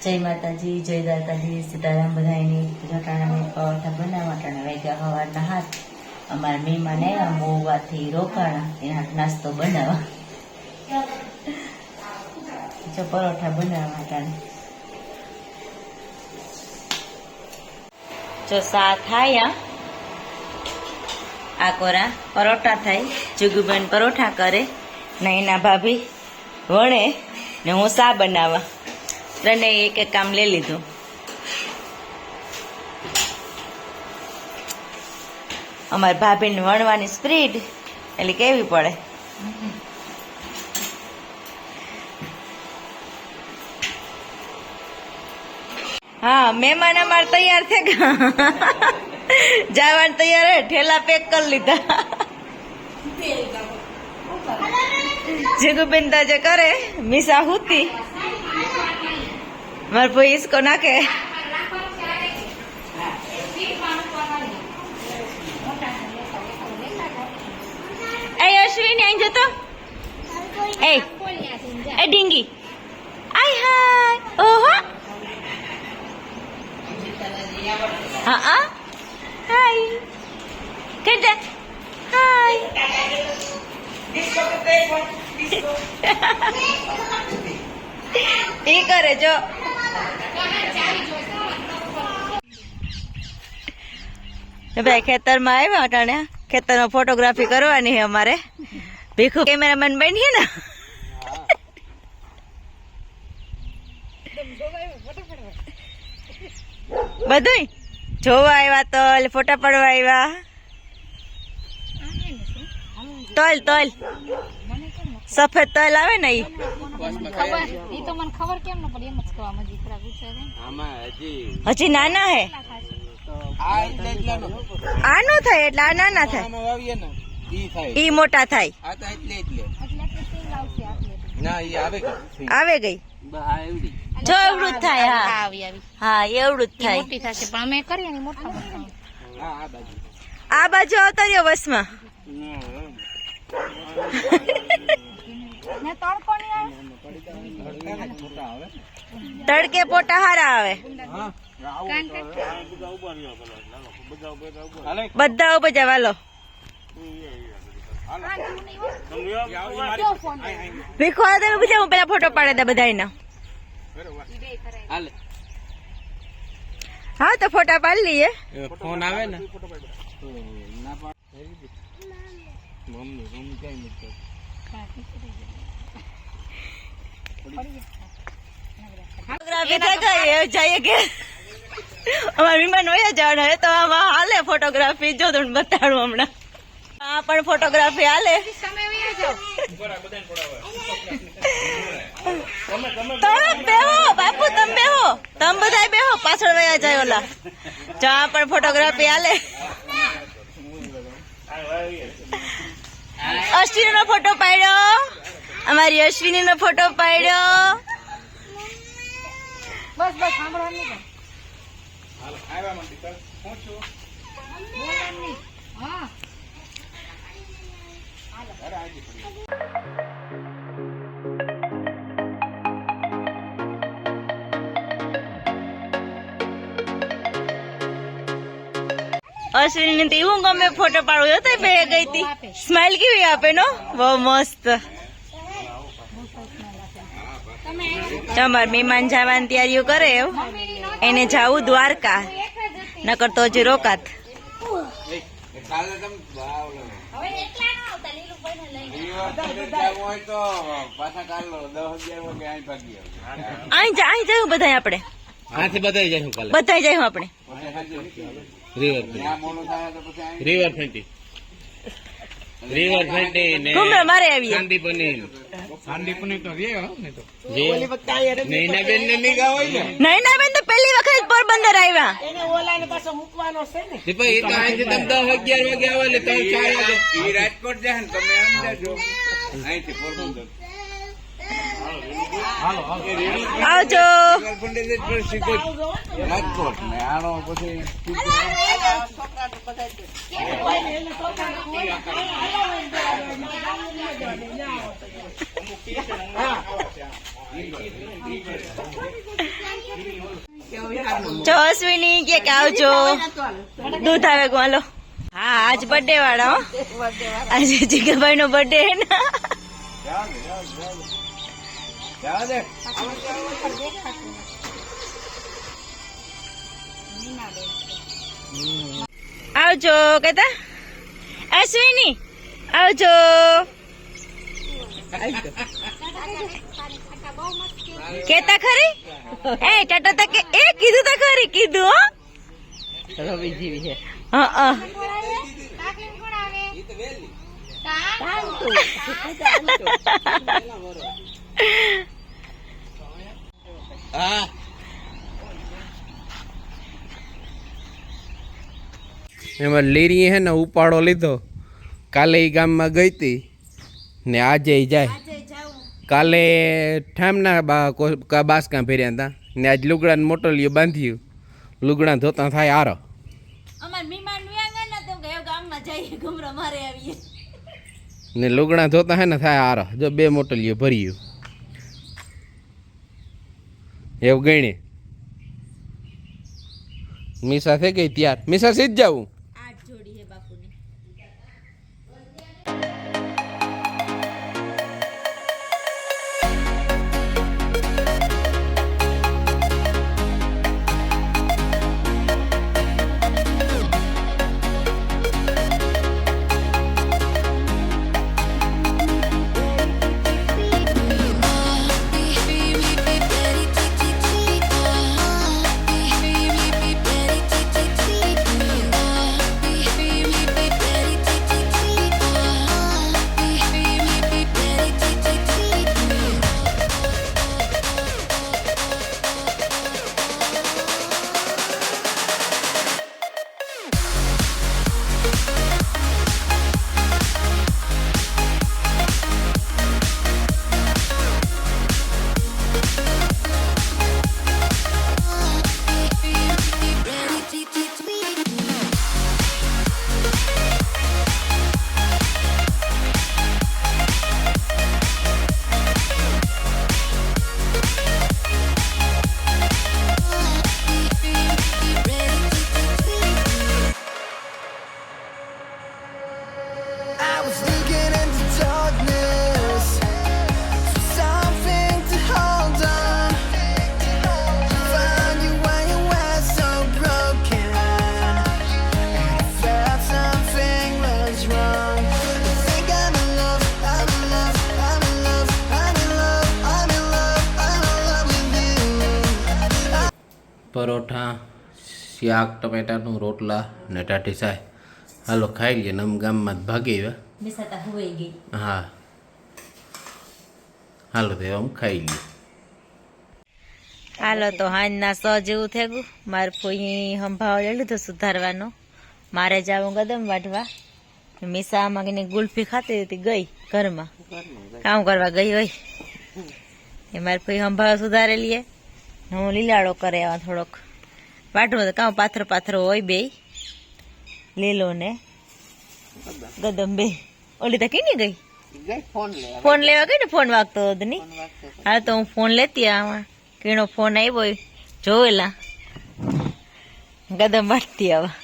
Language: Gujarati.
જય માતાજી, જય દ્વારકાધીશ, સીતારામ બધાયની. જટાણાની પરોઠા બનાવવા ટાણા વાગ્યા સવારના 7. અમારા મહેમાન આવ્યા મોવાથી રોકાણા, એના નાસ્તો બનાવવા. જો પરોઠા બનાવવા ટાણે જો સા થાય. આ કોરા પરોઠા થાય. જુગુબેન પરોઠા કરે ને એના ભાભી વણે ને હું સા બનાવવા. ત્રણે એક એક કામ લઈ લીધું. અમારી ભાભીને વણવાની સ્પીડ એટલે કેવી પડે. હા, મહેમાન અમારે તૈયાર છે. જવાનું તૈયાર હે, ઠેલા પેક કરી લીધા. જીગુબેન જે કરે મીસા હુતી માર ભાઈ इसको નાખે. એ અશ્વિની અહીં જતો. એ ડીંગી આય હાય. ઓહો હા હા હાય કેતા હાય. એ કરે જો. ભાઈ ખેતરમાં આવ્યા અટાણે. ખેતરમાં ફોટોગ્રાફી કરવાની છે અમારે. ભીખુ કેમેરામેન બની ને. બધું જોવા આવ્યા તો ફોટા પડવા આવ્યા. તલ તલ સફેદ તલ આવે ને ઈ તો મને ખબર કેમ ન પડી. એમ જ કહેવા મજી ખરા પૂછે છે. હજી નાના હે. આ નો થાય એટલે આ નાના થાય. ઈ મોટા થાય. આવે ગઈ જો એવડું જ થાય. હા હા એવડું જ થાય. મોટી થશે પણ અમે કરીએ ને મોટા. આ બાજુ આવતા રહ્યો બસમાં. તડકે પોટા હારા આવે. બધા ઉભા જાવ. હાલો ભીખો ઉભી જાવ. પેલા ફોટો પાડે દે બધા. હા તો ફોટા પાડી લઈએ. ફોન આવે ને જઈએ કે અમારા વિમાન હોય જણ હે તો આમાં હાલે ફોટોગ્રાફી. જો તમને બતાડું હમણાં. આ પણ ફોટોગ્રાફી હાલે. તમે બેહો બાપુ, તમે બેહો. તમે બધા બેહો, પાછળ વયા જાય ઓલા. જો આ પણ ફોટોગ્રાફી હાલે. અશ્વિની નો ફોટો પાડ્યો. અમારી અશ્વિની નો ફોટો પાડ્યો. બસ બસ સાંભળવાનું નહીં. અશ્વિની ને એવું ગમે ફોટો પાડવો હતો. બે ગઈ હતી. સ્માઈલ કેવી આપે નો. બહુ મસ્ત. તમાર મહેમાન જવાની તૈયારીઓ કરે. એને જાવું દ્વારકા, નકર તો હજી રોકાત. અહીં જયું બધા આપણે. બધા જયું આપણે. રિવર ફેન્ટી ને મારે આવીએ. નૈનાબેન તો પહેલી વખત પોરબંદર આવ્યા. રાજકોટ જાય ને તમે આમ જાજો. અહીંથી પોરબંદર આવજો. રાજકોટ ને આનો પછી જો અશ્વિની કે આવજો દૂધ આવે હાલો. હા આજ બર્થડે વાળા હો, આજે જીગાભાઈ નો બર્થડે હે ને. જવા દે. આવજો કેતા અશ્વિની આવજો. કેતા ખરી એ ટાટા તા કે એ કીધું તા ખરી કીધું હો. રવિ જીવી છે. હા હા એમાં લીરી હે ને ઉપાડો લીધો. કાલે એ ગામમાં ગઈ હતી ને આજે જાય. કાલે ઠામના બાસકા ફેર્યા હતા ને આજ લુગડાને મોટલિયું બાંધ્યું. લુગડા ધોતા થાય આરો. ને લુગડા ધોતા હે ને થાય આરો. જો 2 મોટલિયું ભર્યું એવું ગણી. મીસા થઈ ગઈ ત્યાર. મીસા સીધ જાવું. પરોઠા, શાક, ટમેટાનું રોટલા ને ટાટી સાય. હાલો ખાઈ લઈએ ને. ગામમાં જ ભાગી આવ્યા. હા હાલો તો આમ ખાઈ લઈએ. હાલો તો હાંજના 100 જેવું થઈ ગયું. મારે ફોઈ સંભાવ લઈ લીધો સુધારવાનો. મારે જાવું કદમ વાઢવા. મીસા આમાં ગુલ્ફી ખાતી હતી ગઈ ઘરમાં કામ કરવા ગઈ હોય. એ મારે ફોઈ સંભાવ સુધારેલી હે. હું લીલાડો કરે આવા થોડોક વાઢવો તો કામ પાથરો હોય બે લીલો ને ગદમ બે. ઓલી તો કઈ ગઈ ફોન લેવા ગઈ ને. ફોન વાગતો હતો ની. હા તો હું ફોન લેતી આમાં કીનો ફોન આવ્યો જોયેલા ગદમ વાટતી આવા.